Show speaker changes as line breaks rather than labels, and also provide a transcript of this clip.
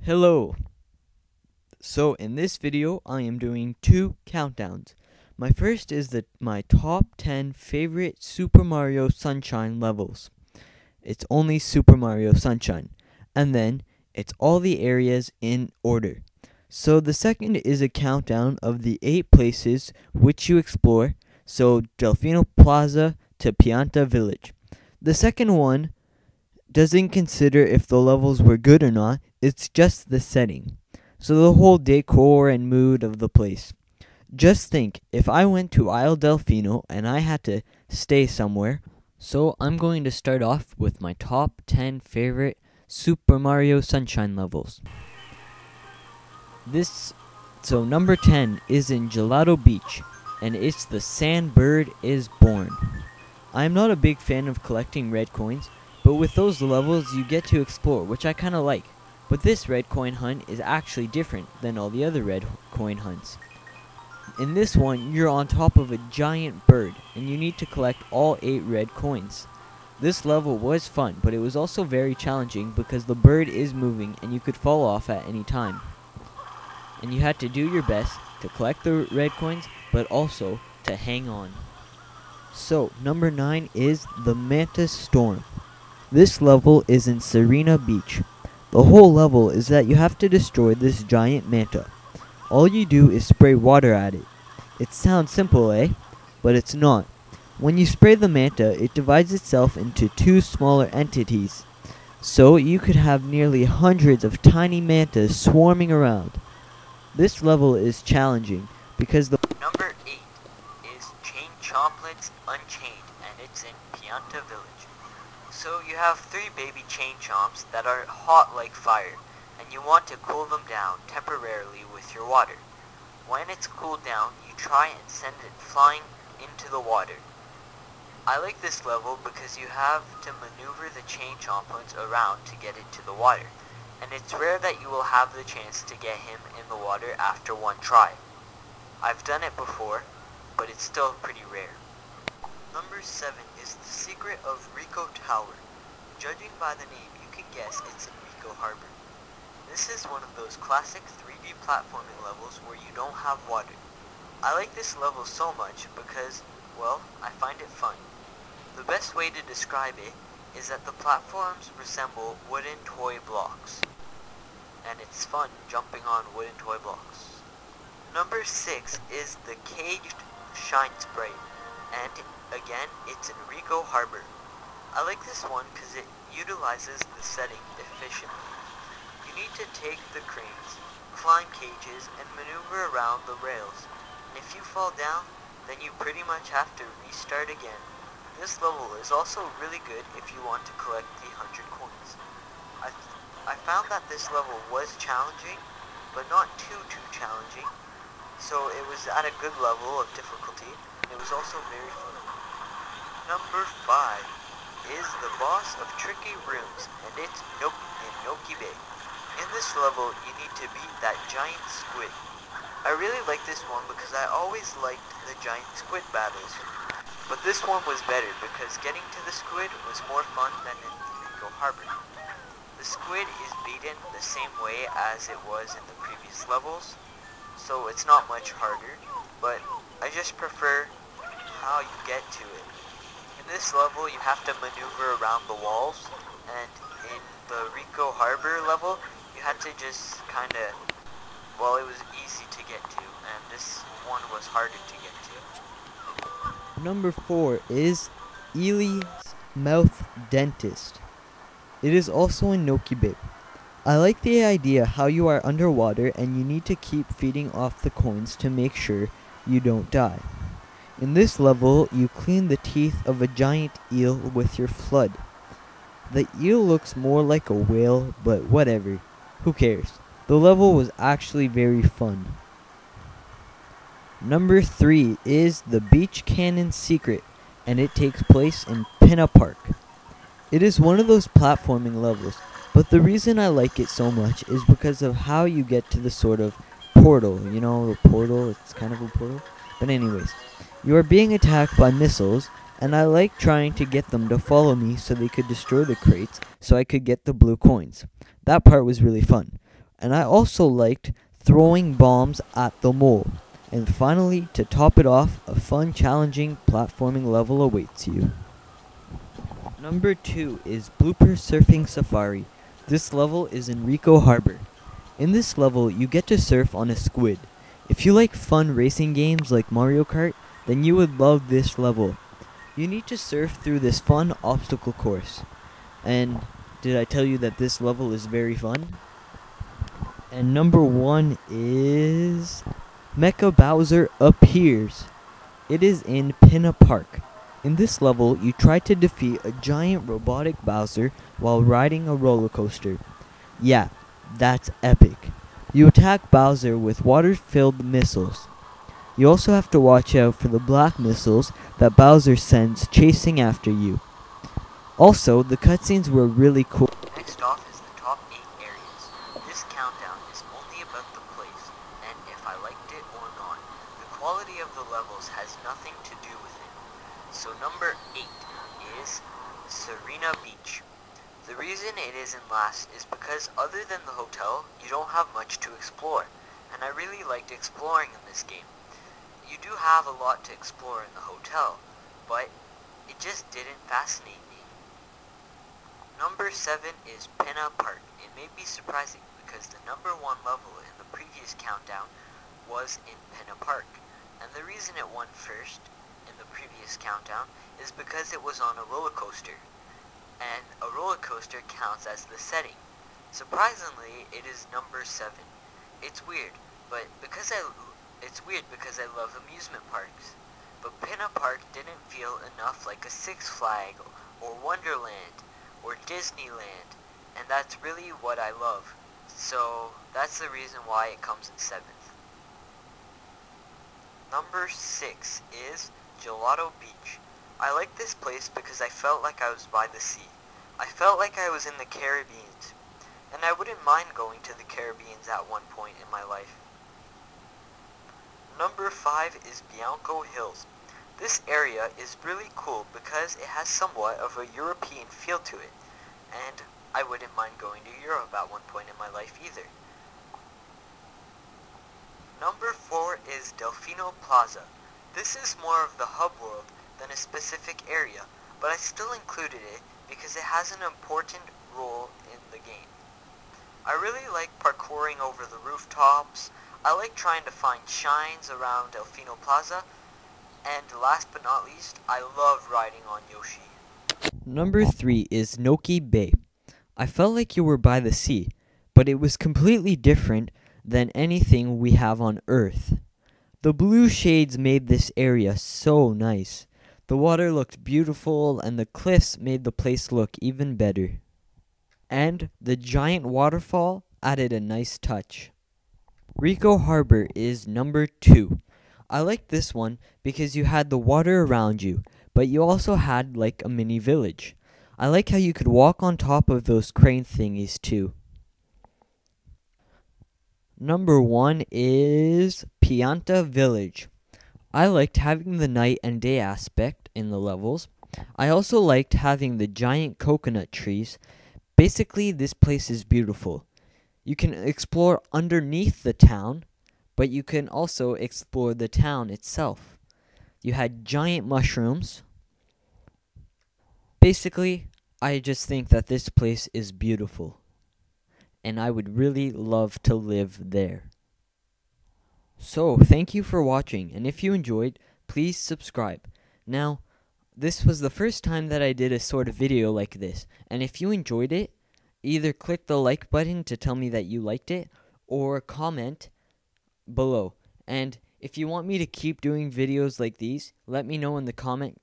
Hello. So in this video I am doing two countdowns. My first is my top 10 favorite Super Mario Sunshine levels. It's only Super Mario Sunshine. And then it's all the areas in order. So the second is a countdown of the 8 places which you explore. So Delfino Plaza to Pianta Village. The second one doesn't consider if the levels were good or not, it's just the setting. So the whole decor and mood of the place. Just think, if I went to Isle Delfino and I had to stay somewhere, so I'm going to start off with my top 10 favorite Super Mario Sunshine levels. So number 10 is in Gelato Beach, and it's the Sandbird is Born. I'm not a big fan of collecting red coins, but with those levels you get to explore, which I kinda like. But this red coin hunt is actually different than all the other red coin hunts. In this one, you're on top of a giant bird, and you need to collect all 8 red coins. This level was fun, but it was also very challenging because the bird is moving and you could fall off at any time. And you had to do your best to collect the red coins, but also to hang on. So, number 9 is the Manta Storm. This level is in Serena Beach. The whole level is that you have to destroy this giant manta. All you do is spray water at it. It sounds simple, eh? But it's not. When you spray the manta, it divides itself into 2 smaller entities. So you could have nearly hundreds of tiny mantas swarming around. This level is challenging because the
Number 8 is Chain Chomplets Unchained, and it's in Pianta Village. So you have 3 baby chain chomps that are hot like fire, and you want to cool them down temporarily with your water. When it's cooled down, you try and send it flying into the water. I like this level because you have to maneuver the chain chomplets around to get it to the water, and it's rare that you will have the chance to get him in the water after one try. I've done it before, but it's still pretty rare. Number 7 is The Secret of Rico Tower. Judging by the name, you can guess it's in Rico Harbor. This is one of those classic 3D platforming levels where you don't have water. I like this level so much because, well, I find it fun. The best way to describe it is that the platforms resemble wooden toy blocks, and it's fun jumping on wooden toy blocks. Number 6 is the Caged Shine Sprite, and again, it's in Rico Harbor. I like this one because it utilizes the setting efficiently. You need to take the cranes, climb cages, and maneuver around the rails. And if you fall down, then you pretty much have to restart again. This level is also really good if you want to collect the 100 coins. I found that this level was challenging, but not too challenging. So it was at a good level of difficulty, and it was also very fun. Number 5 is the boss of Tricky Rooms, and it's in Noki Bay. In this level, you need to beat that giant squid. I really like this one because I always liked the giant squid battles. But this one was better because getting to the squid was more fun than in Rico Harbor. The squid is beaten the same way as it was in the previous levels, so it's not much harder, but I just prefer how you get to it. In this level, you have to maneuver around the walls, and in the Rico Harbor level, you had to just kinda, well, it was easy to get to, and this one was harder to get to.
number 4 is Ely's Mouth Dentist. It is also in Noki Bay. I like the idea how you are underwater and you need to keep feeding off the coins to make sure you don't die. In this level, you clean the teeth of a giant eel with your flood. The eel looks more like a whale, but whatever. Who cares? The level was actually very fun. Number 3 is the Beach Cannon Secret, and it takes place in Pinna Park. It is one of those platforming levels, but the reason I like it so much is because of how you get to the sort of portal. You know, the portal, it's kind of a portal. But anyways, you are being attacked by missiles, and I like trying to get them to follow me so they could destroy the crates so I could get the blue coins. That part was really fun. and I also liked throwing bombs at the mole. And finally, to top it off, a fun, challenging platforming level awaits you. Number 2 is Blooper Surfing Safari. This level is in Rico Harbor. In this level, you get to surf on a squid. If you like fun racing games like Mario Kart, then you would love this level. You need to surf through this fun obstacle course. And did I tell you that this level is very fun? And number 1 is Mecha Bowser Appears. It is in Pinna Park. In this level, you try to defeat a giant robotic Bowser while riding a roller coaster. Yeah, that's epic. You attack Bowser with water-filled missiles. You also have to watch out for the black missiles that Bowser sends chasing after you. Also, the cutscenes were really cool.
Next off is the top 8 areas. This countdown is only about the place, and if I liked it or not. The quality of the levels has nothing to do with it. So number 8 is Serena Beach. The reason it isn't last is because other than the hotel, you don't have much to explore, and I really liked exploring in this game. You do have a lot to explore in the hotel, but it just didn't fascinate me. Number 7 is Pinna Park. It may be surprising because the number 1 level in the previous countdown was in Pinna Park, and the reason it won first in the previous countdown is because it was on a roller coaster, and a roller coaster counts as the setting. Surprisingly, it is number 7. It's weird because I love amusement parks, but Pinna Park didn't feel enough like a Six Flags or Wonderland or Disneyland, and that's really what I love. So that's the reason why it comes in 7th. Number 6 is Gelato Beach. I like this place because I felt like I was by the sea. I felt like I was in the Caribbean, and I wouldn't mind going to the Caribbean at one point in my life. Number 5 is Bianco Hills. This area is really cool because it has somewhat of a European feel to it, and I wouldn't mind going to Europe at one point in my life either. Number 4 is Delfino Plaza. This is more of the hub world than a specific area, but I still included it because it has an important role in the game. I really like parkouring over the rooftops. I like trying to find shines around Delfino Plaza, and last but not least, I love riding on Yoshi.
Number 3 is Noki Bay. I felt like you were by the sea, but it was completely different than anything we have on Earth. The blue shades made this area so nice. The water looked beautiful, and the cliffs made the place look even better. And the giant waterfall added a nice touch. Rico Harbor is number 2. I liked this one because you had the water around you, but you also had like a mini village. I like how you could walk on top of those crane thingies too. Number 1 is Pianta Village. I liked having the night and day aspect in the levels. I also liked having the giant coconut trees. Basically, this place is beautiful. You can explore underneath the town, but you can also explore the town itself. You had giant mushrooms. Basically, I just think that this place is beautiful, and I would really love to live there. So, thank you for watching, and if you enjoyed, please subscribe. Now, this was the first time that I did a sort of video like this, and if you enjoyed it, either click the like button to tell me that you liked it, or comment below. And if you want me to keep doing videos like these, let me know in the comment